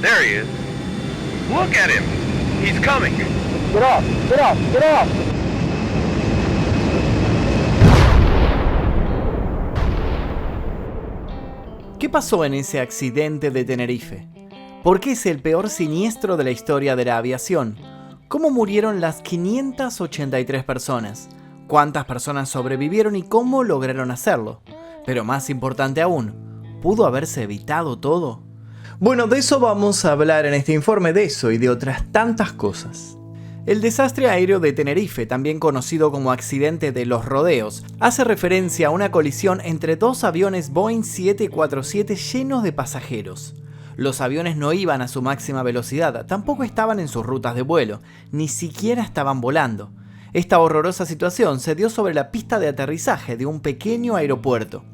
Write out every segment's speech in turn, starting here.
There he is. Look at him. He's coming. Get off! Get off! Get off! ¿Qué pasó en ese accidente de Tenerife? ¿Por qué es el peor siniestro de la historia de la aviación? ¿Cómo murieron las 583 personas? ¿Cuántas personas sobrevivieron y cómo lograron hacerlo? Pero más importante aún, ¿pudo haberse evitado todo? Bueno, de eso vamos a hablar en este informe, de eso y de otras tantas cosas. El desastre aéreo de Tenerife, también conocido como accidente de los rodeos, hace referencia a una colisión entre dos aviones Boeing 747 llenos de pasajeros. Los aviones no iban a su máxima velocidad, tampoco estaban en sus rutas de vuelo, ni siquiera estaban volando. Esta horrorosa situación se dio sobre la pista de aterrizaje de un pequeño aeropuerto.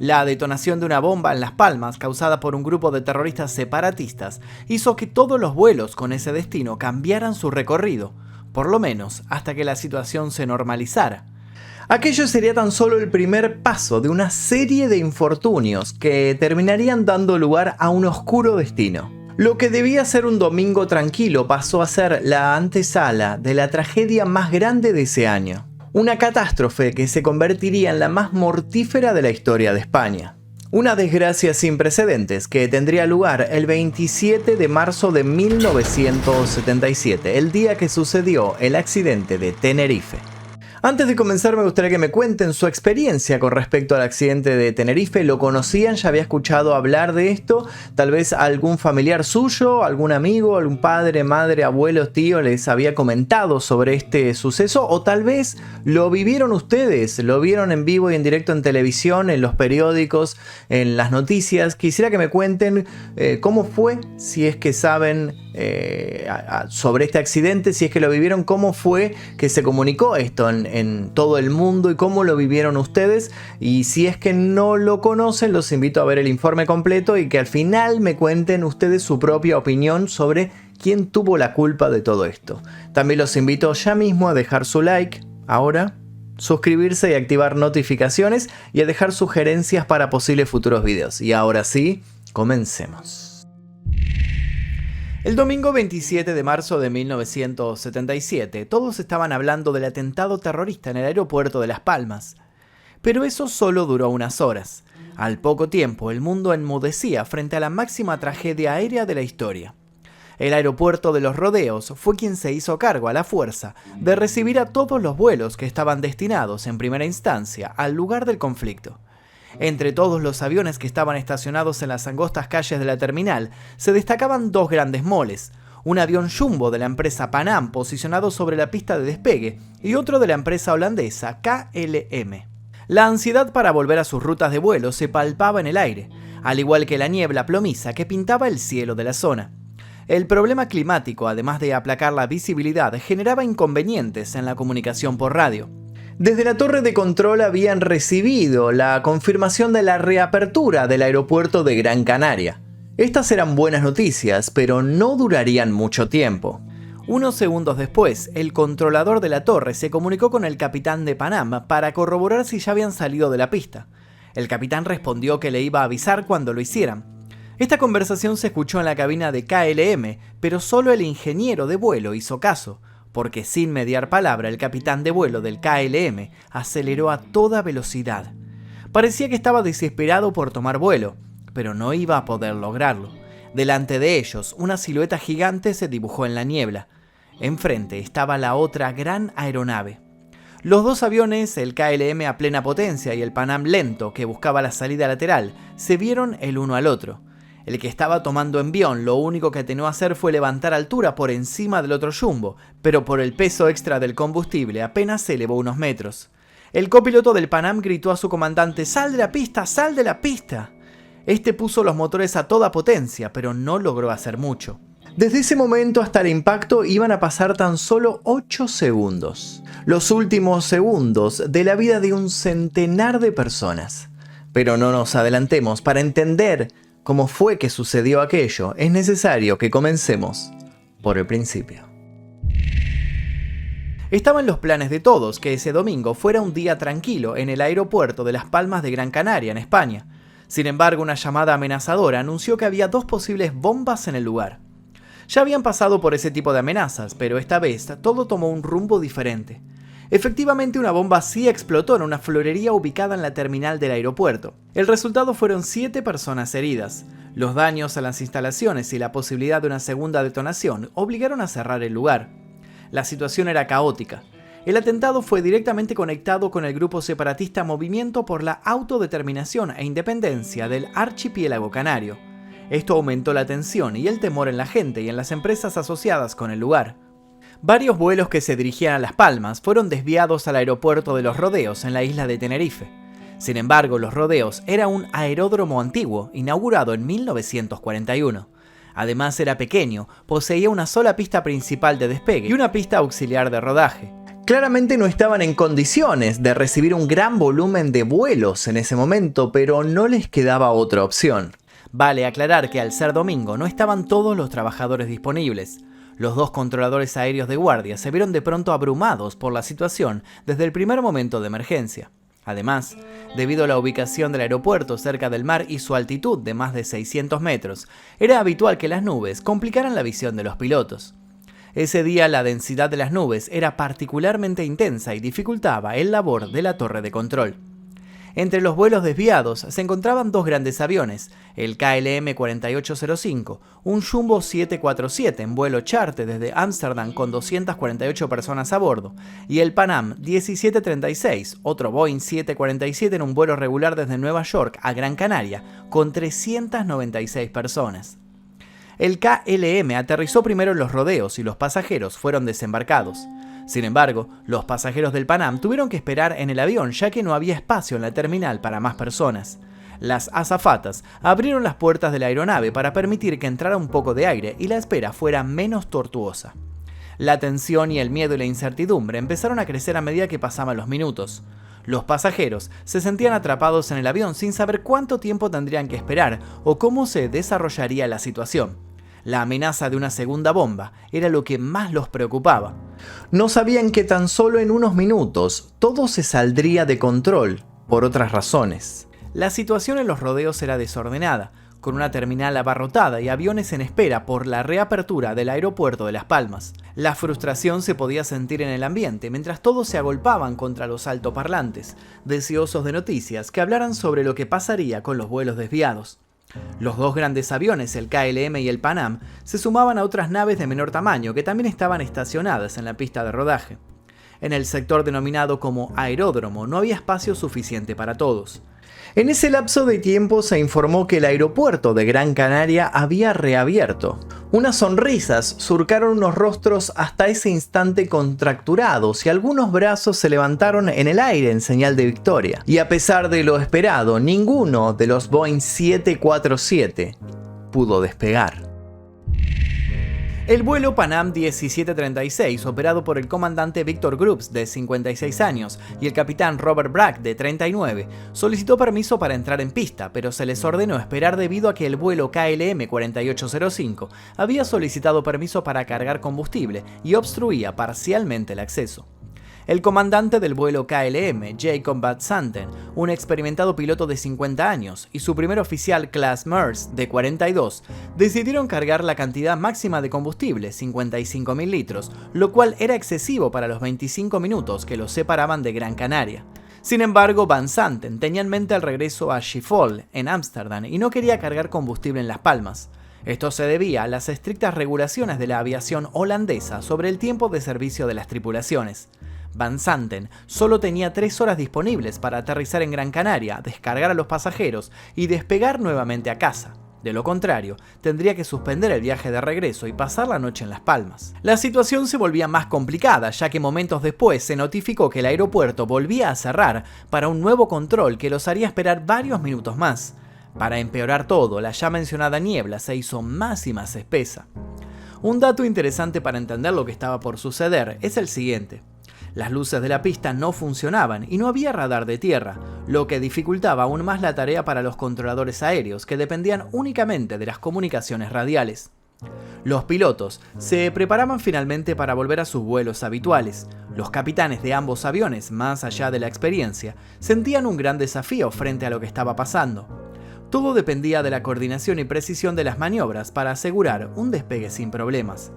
La detonación de una bomba en Las Palmas, causada por un grupo de terroristas separatistas, hizo que todos los vuelos con ese destino cambiaran su recorrido, por lo menos hasta que la situación se normalizara. Aquello sería tan solo el primer paso de una serie de infortunios que terminarían dando lugar a un oscuro destino. Lo que debía ser un domingo tranquilo pasó a ser la antesala de la tragedia más grande de ese año. Una catástrofe que se convertiría en la más mortífera de la historia de España. Una desgracia sin precedentes que tendría lugar el 27 de marzo de 1977, el día que sucedió el accidente de Tenerife. Antes de comenzar me gustaría que me cuenten su experiencia con respecto al accidente de Tenerife. ¿Lo conocían? ¿Ya había escuchado hablar de esto? Tal vez algún familiar suyo, algún amigo, algún padre, madre, abuelo, tío les había comentado sobre este suceso, o tal vez lo vivieron ustedes, lo vieron en vivo y en directo en televisión, en los periódicos, en las noticias. Quisiera que me cuenten cómo fue, si es que saben sobre este accidente, si es que lo vivieron, cómo fue que se comunicó esto en todo el mundo y cómo lo vivieron ustedes. Y si es que no lo conocen, los invito a ver el informe completo y que al final me cuenten ustedes su propia opinión sobre quién tuvo la culpa de todo esto. También los invito ya mismo a dejar su like, ahora, suscribirse y activar notificaciones y a dejar sugerencias para posibles futuros videos. Y ahora sí, comencemos. El domingo 27 de marzo de 1977, todos estaban hablando del atentado terrorista en el aeropuerto de Las Palmas. Pero eso solo duró unas horas. Al poco tiempo, el mundo enmudecía frente a la máxima tragedia aérea de la historia. El aeropuerto de los Rodeos fue quien se hizo cargo a la fuerza de recibir a todos los vuelos que estaban destinados en primera instancia al lugar del conflicto. Entre todos los aviones que estaban estacionados en las angostas calles de la terminal, se destacaban dos grandes moles, un avión Jumbo de la empresa Pan Am posicionado sobre la pista de despegue y otro de la empresa holandesa KLM. La ansiedad para volver a sus rutas de vuelo se palpaba en el aire, al igual que la niebla plomiza que pintaba el cielo de la zona. El problema climático, además de aplacar la visibilidad, generaba inconvenientes en la comunicación por radio. Desde la torre de control habían recibido la confirmación de la reapertura del aeropuerto de Gran Canaria. Estas eran buenas noticias, pero no durarían mucho tiempo. Unos segundos después, el controlador de la torre se comunicó con el capitán de Pan Am para corroborar si ya habían salido de la pista. El capitán respondió que le iba a avisar cuando lo hicieran. Esta conversación se escuchó en la cabina de KLM, pero solo el ingeniero de vuelo hizo caso, porque sin mediar palabra el capitán de vuelo del KLM aceleró a toda velocidad. Parecía que estaba desesperado por tomar vuelo, pero no iba a poder lograrlo. Delante de ellos, una silueta gigante se dibujó en la niebla. Enfrente estaba la otra gran aeronave. Los dos aviones, el KLM a plena potencia y el Pan Am lento que buscaba la salida lateral, se vieron el uno al otro. El que estaba tomando envión lo único que atinó a hacer fue levantar altura por encima del otro Jumbo, pero por el peso extra del combustible apenas se elevó unos metros. El copiloto del Pan Am gritó a su comandante: ¡Sal de la pista! ¡Sal de la pista! Este puso los motores a toda potencia, pero no logró hacer mucho. Desde ese momento hasta el impacto iban a pasar tan solo 8 segundos. Los últimos segundos de la vida de un centenar de personas. Pero no nos adelantemos. Para entender cómo fue que sucedió aquello, es necesario que comencemos por el principio. Estaba en los planes de todos que ese domingo fuera un día tranquilo en el aeropuerto de Las Palmas de Gran Canaria, en España. Sin embargo, una llamada amenazadora anunció que había 2 posibles bombas en el lugar. Ya habían pasado por ese tipo de amenazas, pero esta vez todo tomó un rumbo diferente. Efectivamente, una bomba sí explotó en una florería ubicada en la terminal del aeropuerto. El resultado fueron 7 personas heridas. Los daños a las instalaciones y la posibilidad de una segunda detonación obligaron a cerrar el lugar. La situación era caótica. El atentado fue directamente conectado con el grupo separatista Movimiento por la Autodeterminación e Independencia del Archipiélago Canario. Esto aumentó la tensión y el temor en la gente y en las empresas asociadas con el lugar. Varios vuelos que se dirigían a Las Palmas fueron desviados al aeropuerto de Los Rodeos en la isla de Tenerife. Sin embargo, Los Rodeos era un aeródromo antiguo, inaugurado en 1941. Además era pequeño, poseía una sola pista principal de despegue y una pista auxiliar de rodaje. Claramente no estaban en condiciones de recibir un gran volumen de vuelos en ese momento, pero no les quedaba otra opción. Vale aclarar que al ser domingo no estaban todos los trabajadores disponibles. Los 2 controladores aéreos de guardia se vieron de pronto abrumados por la situación desde el primer momento de emergencia. Además, debido a la ubicación del aeropuerto cerca del mar y su altitud de más de 600 metros, era habitual que las nubes complicaran la visión de los pilotos. Ese día la densidad de las nubes era particularmente intensa y dificultaba el labor de la torre de control. Entre los vuelos desviados se encontraban 2 grandes aviones, el KLM 4805, un Jumbo 747 en vuelo charter desde Ámsterdam con 248 personas a bordo, y el Pan Am 1736, otro Boeing 747 en un vuelo regular desde Nueva York a Gran Canaria, con 396 personas. El KLM aterrizó primero en Los Rodeos y los pasajeros fueron desembarcados. Sin embargo, los pasajeros del Pan Am tuvieron que esperar en el avión ya que no había espacio en la terminal para más personas. Las azafatas abrieron las puertas de la aeronave para permitir que entrara un poco de aire y la espera fuera menos tortuosa. La tensión y el miedo y la incertidumbre empezaron a crecer a medida que pasaban los minutos. Los pasajeros se sentían atrapados en el avión sin saber cuánto tiempo tendrían que esperar o cómo se desarrollaría la situación. La amenaza de una segunda bomba era lo que más los preocupaba. No sabían que tan solo en unos minutos todo se saldría de control por otras razones. La situación en Los Rodeos era desordenada, con una terminal abarrotada y aviones en espera por la reapertura del aeropuerto de Las Palmas. La frustración se podía sentir en el ambiente mientras todos se agolpaban contra los altoparlantes, deseosos de noticias que hablaran sobre lo que pasaría con los vuelos desviados. Los 2 grandes aviones, el KLM y el Pan Am, se sumaban a otras naves de menor tamaño que también estaban estacionadas en la pista de rodaje. En el sector denominado como aeródromo no había espacio suficiente para todos. En ese lapso de tiempo se informó que el aeropuerto de Gran Canaria había reabierto. Unas sonrisas surcaron unos rostros hasta ese instante contracturados y algunos brazos se levantaron en el aire en señal de victoria. Y a pesar de lo esperado, ninguno de los Boeing 747 pudo despegar. El vuelo Pan Am 1736, operado por el comandante Victor Grubbs, de 56 años, y el capitán Robert Bragg, de 39, solicitó permiso para entrar en pista, pero se les ordenó esperar debido a que el vuelo KLM 4805 había solicitado permiso para cargar combustible y obstruía parcialmente el acceso. El comandante del vuelo KLM, Jacob Van Santen, un experimentado piloto de 50 años, y su primer oficial Klaas Mers, de 42, decidieron cargar la cantidad máxima de combustible, 55.000 litros, lo cual era excesivo para los 25 minutos que los separaban de Gran Canaria. Sin embargo, Van Santen tenía en mente el regreso a Schiphol, en Ámsterdam, y no quería cargar combustible en Las Palmas. Esto se debía a las estrictas regulaciones de la aviación holandesa sobre el tiempo de servicio de las tripulaciones. Van Santen solo tenía 3 horas disponibles para aterrizar en Gran Canaria, descargar a los pasajeros y despegar nuevamente a casa. De lo contrario, tendría que suspender el viaje de regreso y pasar la noche en Las Palmas. La situación se volvía más complicada, ya que momentos después se notificó que el aeropuerto volvía a cerrar para un nuevo control que los haría esperar varios minutos más. Para empeorar todo, la ya mencionada niebla se hizo más y más espesa. Un dato interesante para entender lo que estaba por suceder es el siguiente. Las luces de la pista no funcionaban y no había radar de tierra, lo que dificultaba aún más la tarea para los controladores aéreos que dependían únicamente de las comunicaciones radiales. Los pilotos se preparaban finalmente para volver a sus vuelos habituales. Los capitanes de ambos aviones, más allá de la experiencia, sentían un gran desafío frente a lo que estaba pasando. Todo dependía de la coordinación y precisión de las maniobras para asegurar un despegue sin problemas.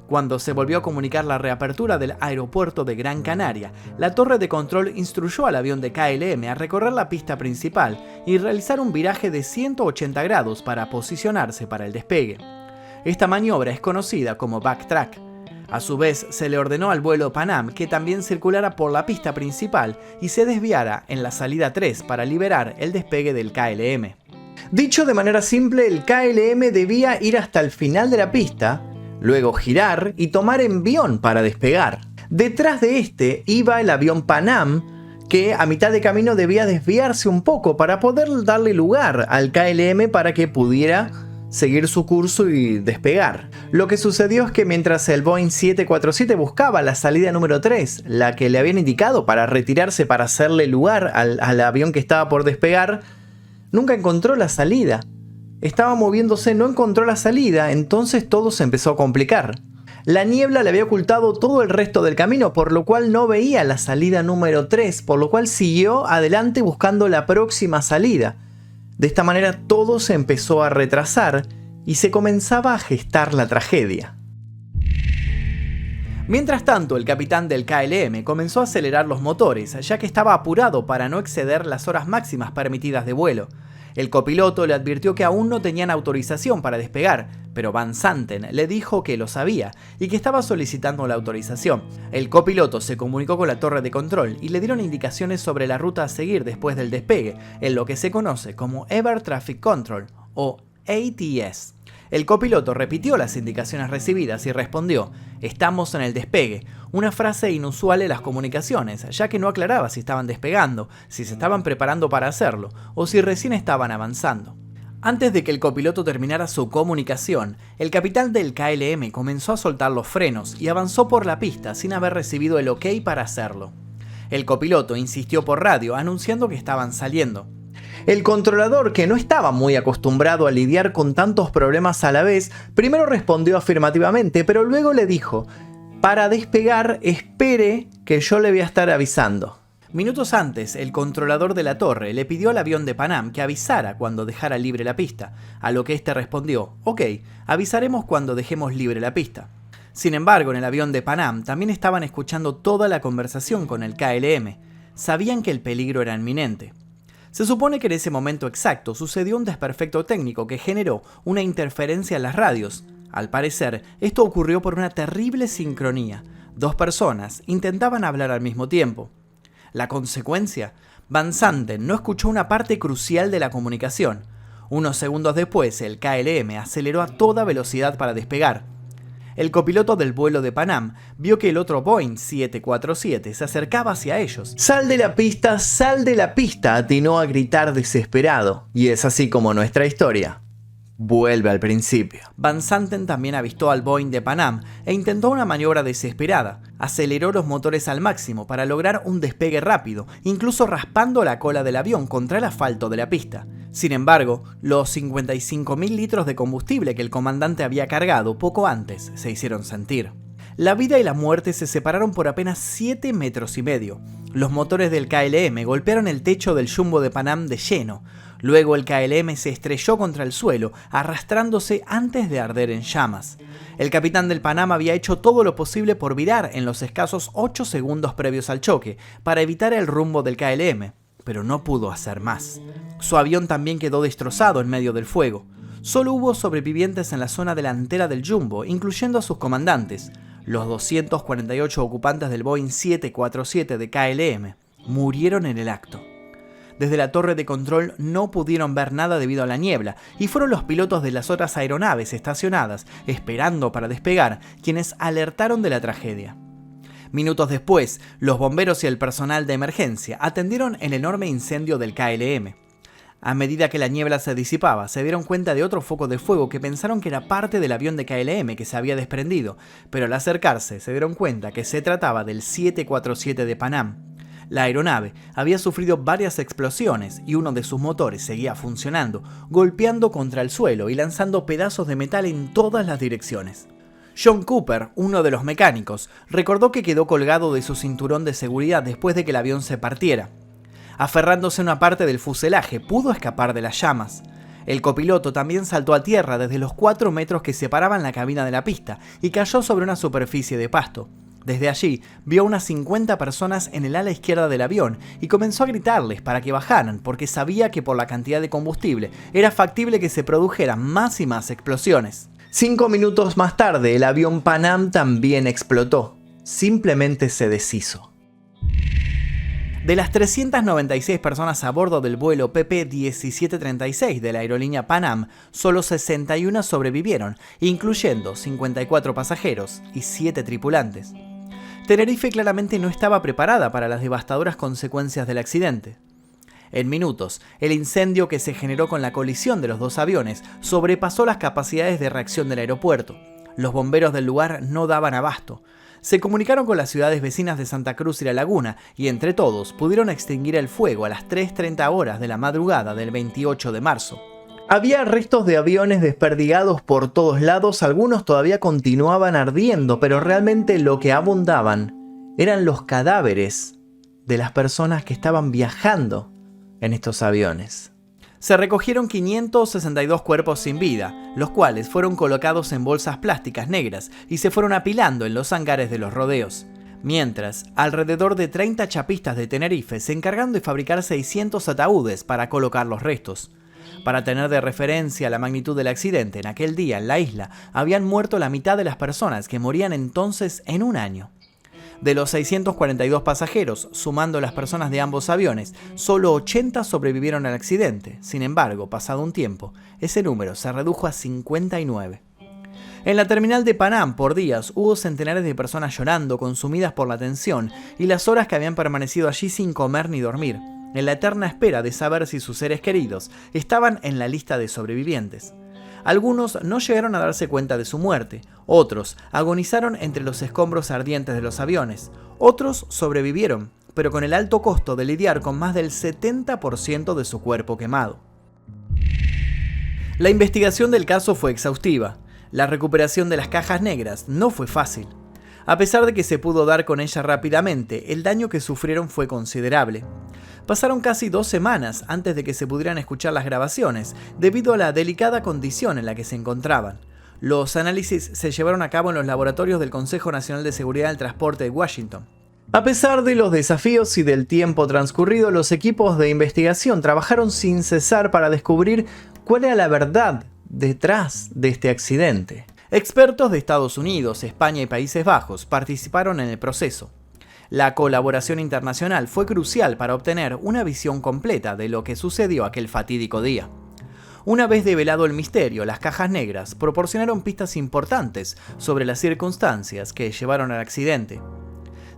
Cuando se volvió a comunicar la reapertura del aeropuerto de Gran Canaria, la torre de control instruyó al avión de KLM a recorrer la pista principal y realizar un viraje de 180 grados para posicionarse para el despegue. Esta maniobra es conocida como backtrack. A su vez, se le ordenó al vuelo Panam que también circulara por la pista principal y se desviara en la salida 3 para liberar el despegue del KLM. Dicho de manera simple, el KLM debía ir hasta el final de la pista, luego girar y tomar envión para despegar. Detrás de este iba el avión Panam, que a mitad de camino debía desviarse un poco para poder darle lugar al KLM para que pudiera seguir su curso y despegar. Lo que sucedió es que mientras el Boeing 747 buscaba la salida número 3, la que le habían indicado para retirarse para hacerle lugar al avión que estaba por despegar, nunca encontró la salida. Estaba moviéndose, no encontró la salida, entonces todo se empezó a complicar. La niebla le había ocultado todo el resto del camino, por lo cual no veía la salida número 3, por lo cual siguió adelante buscando la próxima salida. De esta manera todo se empezó a retrasar y se comenzaba a gestar la tragedia. Mientras tanto, el capitán del KLM comenzó a acelerar los motores, ya que estaba apurado para no exceder las horas máximas permitidas de vuelo. El copiloto le advirtió que aún no tenían autorización para despegar, pero Van Santen le dijo que lo sabía y que estaba solicitando la autorización. El copiloto se comunicó con la torre de control y le dieron indicaciones sobre la ruta a seguir después del despegue, en lo que se conoce como Air Traffic Control o ATS. El copiloto repitió las indicaciones recibidas y respondió: "Estamos en el despegue", una frase inusual en las comunicaciones, ya que no aclaraba si estaban despegando, si se estaban preparando para hacerlo o si recién estaban avanzando. Antes de que el copiloto terminara su comunicación, el capitán del KLM comenzó a soltar los frenos y avanzó por la pista sin haber recibido el ok para hacerlo. El copiloto insistió por radio anunciando que estaban saliendo. El controlador, que no estaba muy acostumbrado a lidiar con tantos problemas a la vez, primero respondió afirmativamente, pero luego le dijo: "Para despegar, espere que yo le voy a estar avisando". Minutos antes, el controlador de la torre le pidió al avión de Panam que avisara cuando dejara libre la pista, a lo que este respondió: "Ok, avisaremos cuando dejemos libre la pista". Sin embargo, en el avión de Panam también estaban escuchando toda la conversación con el KLM. Sabían que el peligro era inminente. Se supone que en ese momento exacto sucedió un desperfecto técnico que generó una interferencia en las radios. Al parecer, esto ocurrió por una terrible sincronía. Dos personas intentaban hablar al mismo tiempo. La consecuencia: Van Santen no escuchó una parte crucial de la comunicación. Unos segundos después, el KLM aceleró a toda velocidad para despegar. El copiloto del vuelo de Panam vio que el otro Boeing 747 se acercaba hacia ellos. ¡Sal de la pista, sal de la pista!, atinó a gritar desesperado. Y es así como nuestra historia vuelve al principio. Van Santen también avistó al Boeing de Panam e intentó una maniobra desesperada. Aceleró los motores al máximo para lograr un despegue rápido, incluso raspando la cola del avión contra el asfalto de la pista. Sin embargo, los 55.000 litros de combustible que el comandante había cargado poco antes se hicieron sentir. La vida y la muerte se separaron por apenas 7,5 metros. Los motores del KLM golpearon el techo del jumbo de Panam de lleno. Luego el KLM se estrelló contra el suelo, arrastrándose antes de arder en llamas. El capitán del Panam había hecho todo lo posible por virar en los escasos 8 segundos previos al choque, para evitar el rumbo del KLM, pero no pudo hacer más. Su avión también quedó destrozado en medio del fuego. Solo hubo sobrevivientes en la zona delantera del jumbo, incluyendo a sus comandantes. Los 248 ocupantes del Boeing 747 de KLM murieron en el acto. Desde la torre de control no pudieron ver nada debido a la niebla, y fueron los pilotos de las otras aeronaves estacionadas, esperando para despegar, quienes alertaron de la tragedia. Minutos después, los bomberos y el personal de emergencia atendieron el enorme incendio del KLM. A medida que la niebla se disipaba, se dieron cuenta de otro foco de fuego que pensaron que era parte del avión de KLM que se había desprendido, pero al acercarse se dieron cuenta que se trataba del 747 de Panam. La aeronave había sufrido varias explosiones y uno de sus motores seguía funcionando, golpeando contra el suelo y lanzando pedazos de metal en todas las direcciones. John Cooper, uno de los mecánicos, recordó que quedó colgado de su cinturón de seguridad después de que el avión se partiera. Aferrándose a una parte del fuselaje, pudo escapar de las llamas. El copiloto también saltó a tierra desde los 4 metros que separaban la cabina de la pista y cayó sobre una superficie de pasto. Desde allí, vio unas 50 personas en el ala izquierda del avión y comenzó a gritarles para que bajaran porque sabía que por la cantidad de combustible era factible que se produjeran más y más explosiones. 5 minutos más tarde, el avión Pan Am también explotó. Simplemente se deshizo. De las 396 personas a bordo del vuelo PP-1736 de la aerolínea Pan Am, solo 61 sobrevivieron, incluyendo 54 pasajeros y 7 tripulantes. Tenerife claramente no estaba preparada para las devastadoras consecuencias del accidente. En minutos, el incendio que se generó con la colisión de los dos aviones sobrepasó las capacidades de reacción del aeropuerto. Los bomberos del lugar no daban abasto. Se comunicaron con las ciudades vecinas de Santa Cruz y La Laguna y entre todos pudieron extinguir el fuego a las 3:30 horas de la madrugada del 28 de marzo. Había restos de aviones desperdigados por todos lados, algunos todavía continuaban ardiendo, pero realmente lo que abundaban eran los cadáveres de las personas que estaban viajando en estos aviones. Se recogieron 562 cuerpos sin vida, los cuales fueron colocados en bolsas plásticas negras y se fueron apilando en los hangares de los rodeos. Mientras, alrededor de 30 chapistas de Tenerife se encargaron de fabricar 600 ataúdes para colocar los restos. Para tener de referencia la magnitud del accidente, en aquel día en la isla habían muerto la mitad de las personas que morían entonces en un año. De los 642 pasajeros, sumando las personas de ambos aviones, solo 80 sobrevivieron al accidente. Sin embargo, pasado un tiempo, ese número se redujo a 59. En la terminal de Pan Am, por días, hubo centenares de personas llorando, consumidas por la tensión y las horas que habían permanecido allí sin comer ni dormir, en la eterna espera de saber si sus seres queridos estaban en la lista de sobrevivientes. Algunos no llegaron a darse cuenta de su muerte, otros agonizaron entre los escombros ardientes de los aviones, otros sobrevivieron, pero con el alto costo de lidiar con más del 70% de su cuerpo quemado. La investigación del caso fue exhaustiva. La recuperación de las cajas negras no fue fácil. A pesar de que se pudo dar con ella rápidamente, el daño que sufrieron fue considerable. Pasaron casi 2 semanas antes de que se pudieran escuchar las grabaciones, debido a la delicada condición en la que se encontraban. Los análisis se llevaron a cabo en los laboratorios del Consejo Nacional de Seguridad del Transporte de Washington. A pesar de los desafíos y del tiempo transcurrido, los equipos de investigación trabajaron sin cesar para descubrir cuál era la verdad detrás de este accidente. Expertos de Estados Unidos, España y Países Bajos participaron en el proceso. La colaboración internacional fue crucial para obtener una visión completa de lo que sucedió aquel fatídico día. Una vez develado el misterio, las cajas negras proporcionaron pistas importantes sobre las circunstancias que llevaron al accidente.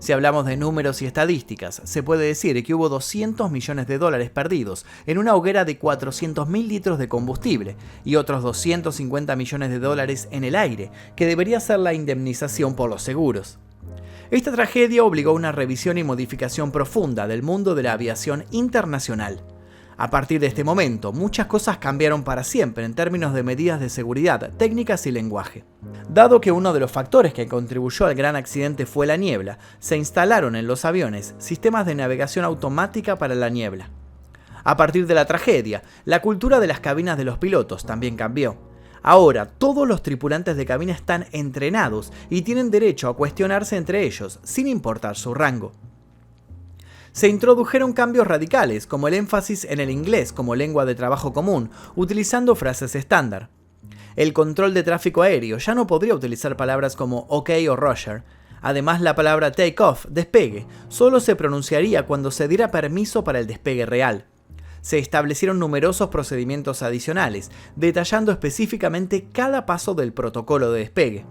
Si hablamos de números y estadísticas, se puede decir que hubo $200 millones perdidos en una hoguera de 400.000 litros de combustible y otros $250 millones en el aire, que debería ser la indemnización por los seguros. Esta tragedia obligó a una revisión y modificación profunda del mundo de la aviación internacional. A partir de este momento, muchas cosas cambiaron para siempre en términos de medidas de seguridad, técnicas y lenguaje. Dado que uno de los factores que contribuyó al gran accidente fue la niebla, se instalaron en los aviones sistemas de navegación automática para la niebla. A partir de la tragedia, la cultura de las cabinas de los pilotos también cambió. Ahora, todos los tripulantes de cabina están entrenados y tienen derecho a cuestionarse entre ellos, sin importar su rango. Se introdujeron cambios radicales, como el énfasis en el inglés como lengua de trabajo común, utilizando frases estándar. El control de tráfico aéreo ya no podría utilizar palabras como OK o Roger. Además, la palabra take off, despegue, solo se pronunciaría cuando se diera permiso para el despegue real. Se establecieron numerosos procedimientos adicionales, detallando específicamente cada paso del protocolo de despegue.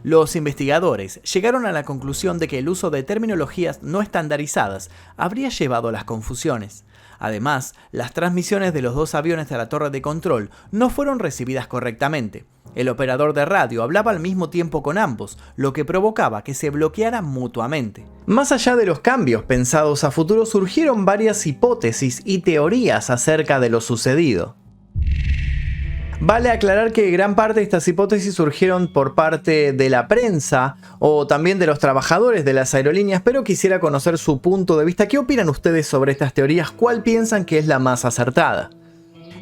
Los investigadores llegaron a la conclusión de que el uso de terminologías no estandarizadas habría llevado a las confusiones. Además, las transmisiones de los dos aviones a la torre de control no fueron recibidas correctamente. El operador de radio hablaba al mismo tiempo con ambos, lo que provocaba que se bloquearan mutuamente. Más allá de los cambios pensados a futuro, surgieron varias hipótesis y teorías acerca de lo sucedido. Vale aclarar que gran parte de estas hipótesis surgieron por parte de la prensa o también de los trabajadores de las aerolíneas, pero quisiera conocer su punto de vista. ¿Qué opinan ustedes sobre estas teorías? ¿Cuál piensan que es la más acertada?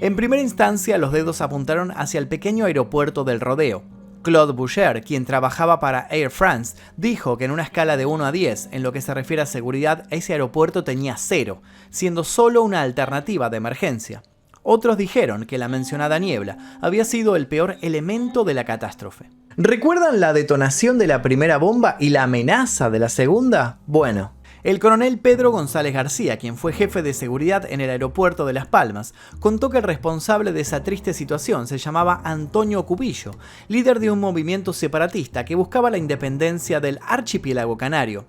En primera instancia, los dedos apuntaron hacia el pequeño aeropuerto del Rodeo. Claude Boucher, quien trabajaba para Air France, dijo que en una escala de 1 a 10, en lo que se refiere a seguridad, ese aeropuerto tenía 0, siendo solo una alternativa de emergencia. Otros dijeron que la mencionada niebla había sido el peor elemento de la catástrofe. ¿Recuerdan la detonación de la primera bomba y la amenaza de la segunda? Bueno, el coronel Pedro González García, quien fue jefe de seguridad en el aeropuerto de Las Palmas, contó que el responsable de esa triste situación se llamaba Antonio Cubillo, líder de un movimiento separatista que buscaba la independencia del archipiélago canario.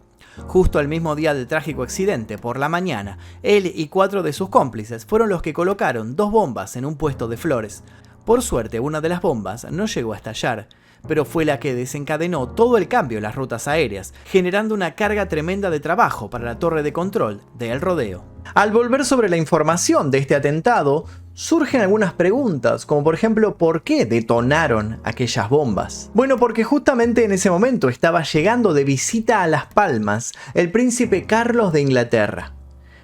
Justo el mismo día del trágico accidente, por la mañana, él y 4 de sus cómplices fueron los que colocaron 2 bombas en un puesto de flores. Por suerte, una de las bombas no llegó a estallar, pero fue la que desencadenó todo el cambio en las rutas aéreas, generando una carga tremenda de trabajo para la torre de control de El Rodeo. Al volver sobre la información de este atentado, surgen algunas preguntas, como por ejemplo, ¿por qué detonaron aquellas bombas? Bueno, porque justamente en ese momento estaba llegando de visita a Las Palmas el príncipe Carlos de Inglaterra.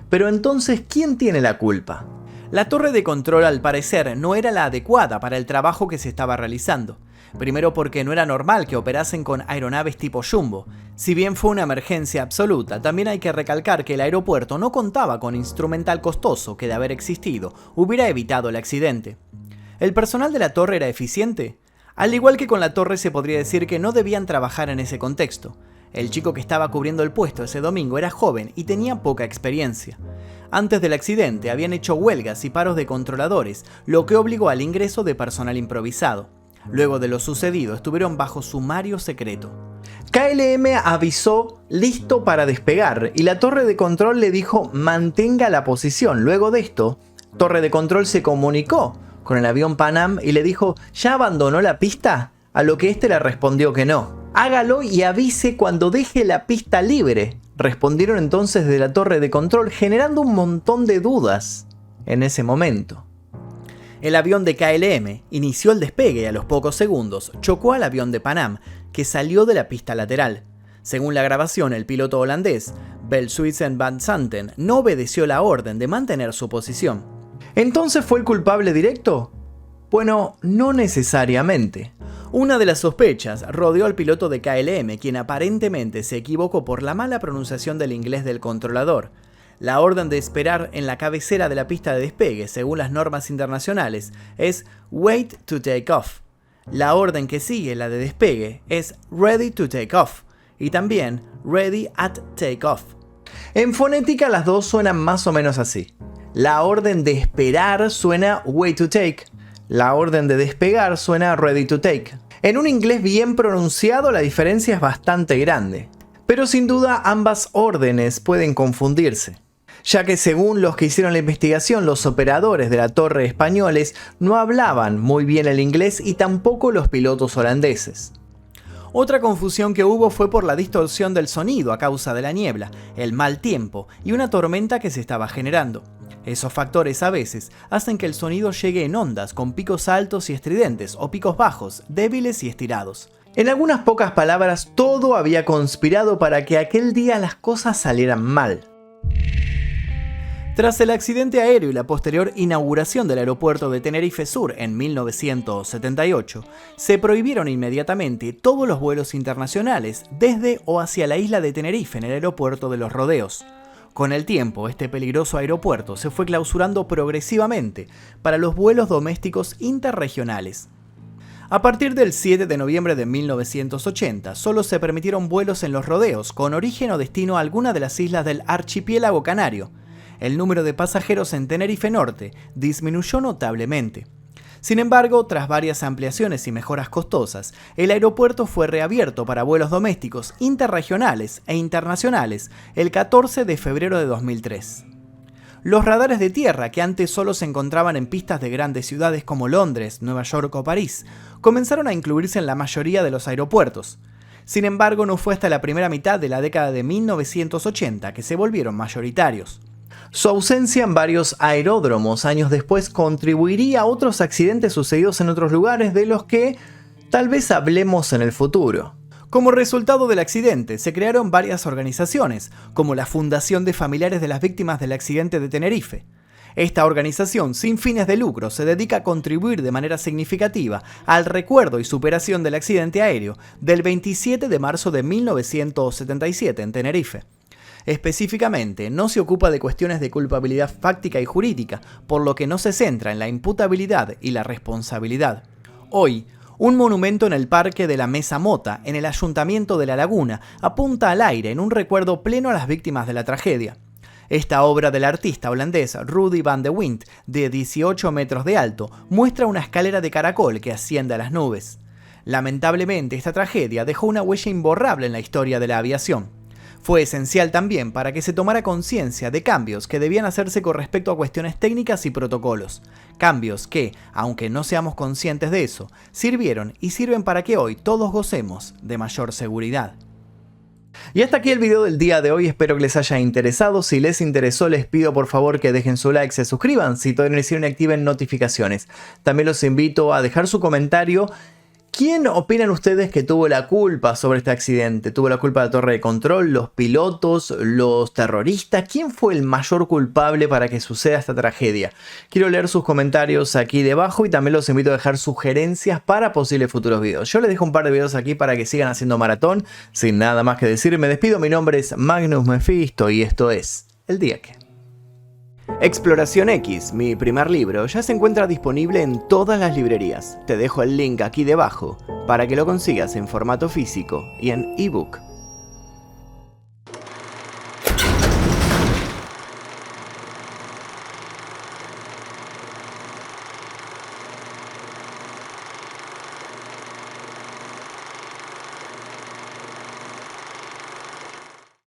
Pero entonces, ¿quién tiene la culpa? La torre de control, al parecer, no era la adecuada para el trabajo que se estaba realizando. Primero porque no era normal que operasen con aeronaves tipo Jumbo. Si bien fue una emergencia absoluta, también hay que recalcar que el aeropuerto no contaba con instrumental costoso que, de haber existido, hubiera evitado el accidente. ¿El personal de la torre era eficiente? Al igual que con la torre, se podría decir que no debían trabajar en ese contexto. El chico que estaba cubriendo el puesto ese domingo era joven y tenía poca experiencia. Antes del accidente habían hecho huelgas y paros de controladores, lo que obligó al ingreso de personal improvisado. Luego de lo sucedido, estuvieron bajo sumario secreto. KLM avisó listo para despegar y la torre de control le dijo mantenga la posición. Luego de esto, torre de control se comunicó con el avión Pan Am y le dijo ¿ya abandonó la pista? A lo que este le respondió que no. Hágalo y avise cuando deje la pista libre, respondieron entonces de la torre de control, generando un montón de dudas en ese momento. El avión de KLM inició el despegue y a los pocos segundos chocó al avión de Pan Am, que salió de la pista lateral. Según la grabación, el piloto holandés, Belsuisen van Santen, no obedeció la orden de mantener su posición. ¿Entonces fue el culpable directo? Bueno, no necesariamente. Una de las sospechas rodeó al piloto de KLM, quien aparentemente se equivocó por la mala pronunciación del inglés del controlador. La orden de esperar en la cabecera de la pista de despegue, según las normas internacionales, es Wait to take off. La orden que sigue, la de despegue, es Ready to take off y también Ready at take off. En fonética las dos suenan más o menos así. La orden de esperar suena Wait to take. La orden de despegar suena Ready to take. En un inglés bien pronunciado la diferencia es bastante grande. Pero sin duda ambas órdenes pueden confundirse, ya que según los que hicieron la investigación, los operadores de la torre españoles no hablaban muy bien el inglés y tampoco los pilotos holandeses. Otra confusión que hubo fue por la distorsión del sonido a causa de la niebla, el mal tiempo y una tormenta que se estaba generando. Esos factores a veces hacen que el sonido llegue en ondas con picos altos y estridentes o picos bajos, débiles y estirados. En algunas pocas palabras, todo había conspirado para que aquel día las cosas salieran mal. Tras el accidente aéreo y la posterior inauguración del aeropuerto de Tenerife Sur en 1978, se prohibieron inmediatamente todos los vuelos internacionales desde o hacia la isla de Tenerife en el aeropuerto de Los Rodeos. Con el tiempo, este peligroso aeropuerto se fue clausurando progresivamente para los vuelos domésticos interregionales. A partir del 7 de noviembre de 1980, solo se permitieron vuelos en Los Rodeos con origen o destino a alguna de las islas del archipiélago canario. El número de pasajeros en Tenerife Norte disminuyó notablemente. Sin embargo, tras varias ampliaciones y mejoras costosas, el aeropuerto fue reabierto para vuelos domésticos, interregionales e internacionales el 14 de febrero de 2003. Los radares de tierra, que antes solo se encontraban en pistas de grandes ciudades como Londres, Nueva York o París, comenzaron a incluirse en la mayoría de los aeropuertos. Sin embargo, no fue hasta la primera mitad de la década de 1980 que se volvieron mayoritarios. Su ausencia en varios aeródromos años después contribuiría a otros accidentes sucedidos en otros lugares de los que tal vez hablemos en el futuro. Como resultado del accidente, se crearon varias organizaciones, como la Fundación de Familiares de las Víctimas del Accidente de Tenerife. Esta organización sin fines de lucro se dedica a contribuir de manera significativa al recuerdo y superación del accidente aéreo del 27 de marzo de 1977 en Tenerife. Específicamente, no se ocupa de cuestiones de culpabilidad fáctica y jurídica, por lo que no se centra en la imputabilidad y la responsabilidad. Hoy, un monumento en el Parque de la Mesa Mota, en el Ayuntamiento de La Laguna, apunta al aire en un recuerdo pleno a las víctimas de la tragedia. Esta obra del artista holandés Rudy van de Wint, de 18 metros de alto, muestra una escalera de caracol que asciende a las nubes. Lamentablemente, esta tragedia dejó una huella imborrable en la historia de la aviación. Fue esencial también para que se tomara conciencia de cambios que debían hacerse con respecto a cuestiones técnicas y protocolos. Cambios que, aunque no seamos conscientes de eso, sirvieron y sirven para que hoy todos gocemos de mayor seguridad. Y hasta aquí el video del día de hoy, espero que les haya interesado. Si les interesó, les pido por favor que dejen su like, se suscriban si todavía no lo hicieron y activen notificaciones. También los invito a dejar su comentario. ¿Quién opinan ustedes que tuvo la culpa sobre este accidente? ¿Tuvo la culpa la torre de control, los pilotos, los terroristas? ¿Quién fue el mayor culpable para que suceda esta tragedia? Quiero leer sus comentarios aquí debajo y también los invito a dejar sugerencias para posibles futuros videos. Yo les dejo un par de videos aquí para que sigan haciendo maratón. Sin nada más que decir, me despido. Mi nombre es Magnus Mephisto y esto es El Día Que. Exploración X, mi primer libro, ya se encuentra disponible en todas las librerías. Te dejo el link aquí debajo para que lo consigas en formato físico y en ebook.